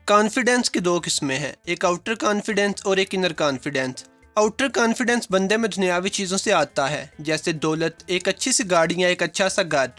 Confidence की दो किस्में हैं, एक आउटर कॉन्फिडेंस और एक इनर कॉन्फिडेंस। आउटर कॉन्फिडेंस बंदे में दुनियावी चीज़ों से आता है, जैसे दौलत, एक अच्छी सी गाड़ी या एक अच्छा सा घर।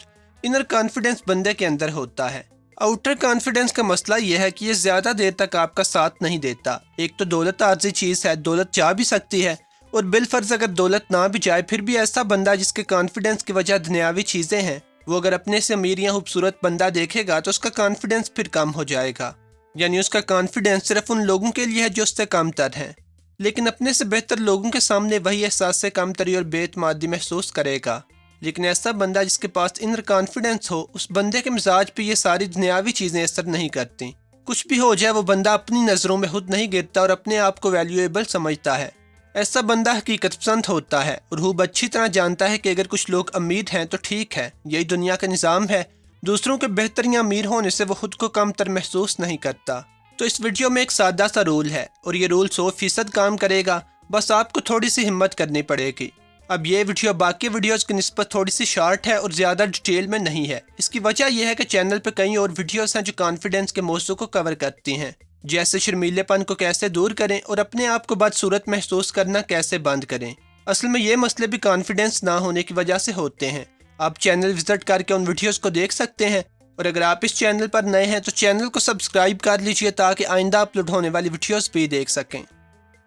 इनर कॉन्फिडेंस बंदे के अंदर होता है। आउटर कॉन्फिडेंस का मसला यह है कि ये ज़्यादा देर तक आपका साथ नहीं देता। एक तो दौलत आर्जी चीज़ है, दौलत जा भी सकती है, और बिलफर्ज अगर दौलत ना भी जाए फिर भी ऐसा बंदा जिसके कॉन्फिडेंस की वजह दुनियावी चीज़ें हैं, वो अगर अपने से अमीर या खूबसूरत बंदा देखेगा तो उसका कॉन्फिडेंस फिर कम हो जाएगा। यानी उसका कॉन्फिडेंस सिर्फ उन लोगों के लिए है जो उससे कमतर हैं, लेकिन अपने से बेहतर लोगों के सामने वही एहसास से कमतरी और बेतमादी महसूस करेगा। लेकिन ऐसा बंदा जिसके पास इनर कॉन्फिडेंस हो, उस बंदे के मिजाज पे ये सारी दुनियावी चीज़ें असर नहीं करती। कुछ भी हो जाए वो बंदा अपनी नज़रों में खुद नहीं गिरता और अपने आप को वैल्यूएबल समझता है। ऐसा बंदा हकीकत पसंद होता है और खूब अच्छी तरह जानता है कि अगर कुछ लोग अमीर हैं तो ठीक है, यही दुनिया का निज़ाम है। दूसरों के बेहतर या अमीर होने से वो खुद को कमतर महसूस नहीं करता। तो इस वीडियो में एक सादा सा रूल है और ये रूल 100% काम करेगा, बस आपको थोड़ी सी हिम्मत करनी पड़ेगी। अब ये वीडियो बाकी वीडियोस की निस्बत थोड़ी सी शॉर्ट है और ज़्यादा डिटेल में नहीं है। इसकी वजह यह है कि चैनल पर कई और वीडियोस हैं जो कॉन्फिडेंस के मौजू को कवर करती हैं, जैसे शर्मीलेपन को कैसे दूर करें और अपने आप को बदसूरत महसूस करना कैसे बंद करें। असल में ये मसले भी कॉन्फिडेंस ना होने की वजह से होते हैं। आप चैनल विजिट करके उन वीडियोस को देख सकते हैं, और अगर आप इस चैनल पर नए हैं तो चैनल को सब्सक्राइब कर लीजिए ताकि आइंदा अपलोड होने वाली वीडियोस भी देख सकें।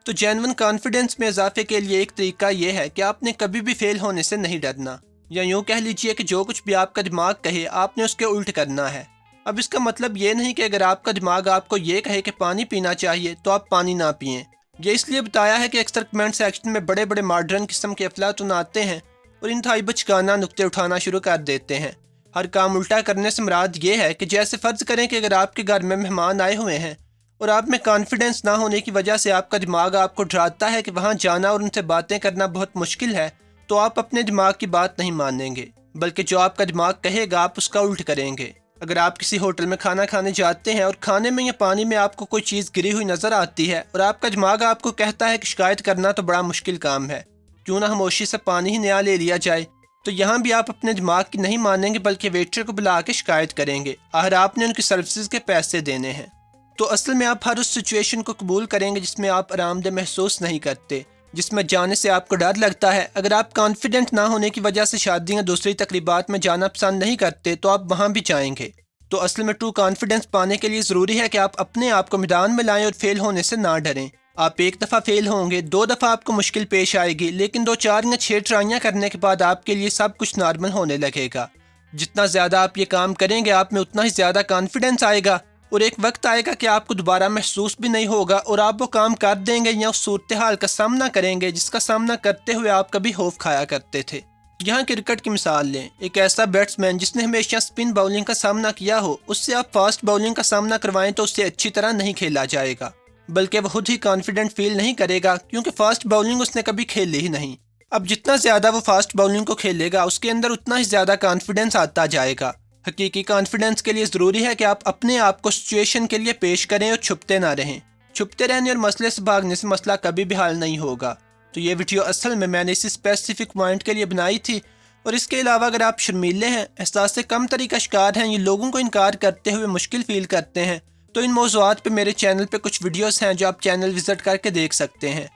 तो जेन्युइन कॉन्फिडेंस में इजाफे के लिए एक तरीका यह है कि आपने कभी भी फेल होने से नहीं डरना, या यूँ कह लीजिए कि जो कुछ भी आपका दिमाग कहे आपने उसके उल्ट करना है। अब इसका मतलब ये नहीं कि अगर आपका दिमाग आपको ये कहे कि पानी पीना चाहिए तो आप पानी ना पिएं। ये इसलिए बताया है कि अक्सर कमेंट सेक्शन में बड़े बड़े मॉडर्न किस्म के अफलातून आते हैं और इंतहाई बचकाना नुक्ते उठाना शुरू कर देते हैं। हर काम उल्टा करने से मुराद ये है कि जैसे फ़र्ज़ करें कि अगर आपके घर में मेहमान आए हुए हैं और आप में कॉन्फिडेंस ना होने की वजह से आपका दिमाग आपको डराता है कि वहाँ जाना और उनसे बातें करना बहुत मुश्किल है, तो आप अपने दिमाग की बात नहीं मानेंगे, बल्कि जो आपका दिमाग कहेगा आप उसका उल्ट करेंगे। अगर आप किसी होटल में खाना खाने जाते हैं और खाने में या पानी में आपको कोई चीज़ गिरी हुई नज़र आती है और आपका दिमाग आपको कहता है कि शिकायत करना तो बड़ा मुश्किल काम है, क्यों ना खामोशी से पानी ही नया ले लिया जाए, तो यहाँ भी आप अपने दिमाग की नहीं मानेंगे बल्कि वेटर को बुला के शिकायत करेंगे। आखिर आपने उनकी सर्विसेज के पैसे देने हैं। तो असल में आप हर उस सिचुएशन को कबूल करेंगे जिसमें आप आरामदेह महसूस नहीं करते, जिसमें जाने से आपको डर लगता है। अगर आप कॉन्फिडेंट ना होने की वजह से शादी या दूसरी तकरीबात में जाना पसंद नहीं करते तो आप वहाँ भी जाएंगे। तो असल में ट्रू कॉन्फिडेंस पाने के लिए ज़रूरी है कि आप अपने आप को मैदान में लाएं और फेल होने से ना डरें। आप एक दफ़ा फेल होंगे, 2 दफ़ा आपको मुश्किल पेश आएगी, लेकिन 2, 4 या 6 ट्राइयाँ करने के बाद आपके लिए सब कुछ नॉर्मल होने लगेगा। जितना ज़्यादा आप ये काम करेंगे आप में उतना ही ज़्यादा कॉन्फिडेंस आएगा, और एक वक्त आएगा कि आपको दोबारा महसूस भी नहीं होगा और आप वो काम कर देंगे या उस सूरत हाल का सामना करेंगे जिसका सामना करते हुए आप कभी खौफ खाया करते थे। यहाँ क्रिकेट की मिसाल लें। एक ऐसा बैट्समैन जिसने हमेशा स्पिन बाउलिंग का सामना किया हो, उससे आप फास्ट बाउलिंग का सामना करवाएं तो उससे अच्छी तरह नहीं खेला जाएगा, बल्कि वह खुद ही कॉन्फिडेंट फील नहीं करेगा, क्योंकि फास्ट बाउलिंग उसने कभी खेली ही नहीं। अब जितना ज़्यादा वो फास्ट बाउलिंग को खेलेगा उसके अंदर उतना ही ज़्यादा कॉन्फिडेंस आता जाएगा। हकीकी कॉन्फिडेंस के लिए ज़रूरी है कि आप अपने आप को सिचुएशन के लिए पेश करें और छुपते ना रहें। छुपते रहने और मसले से भागने से मसला कभी भी हल नहीं होगा। तो ये वीडियो असल में मैंने इसी स्पेसिफिक पॉइंट के लिए बनाई थी। और इसके अलावा अगर आप शर्मीले हैं, एहसास से कमतरी का शिकार हैं, ये लोगों को इनकार करते हुए मुश्किल फील करते हैं, तो इन मौज़ूआत पे मेरे चैनल पे कुछ वीडियोस हैं जो आप चैनल विज़िट करके देख सकते हैं।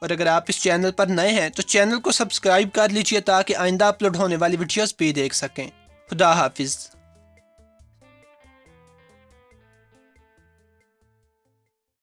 और अगर आप इस चैनल पर नए हैं तो चैनल को सब्सक्राइब कर लीजिए ताकि आइंदा अपलोड होने वाली वीडियोस भी देख सकें। खुदा हाफिज़।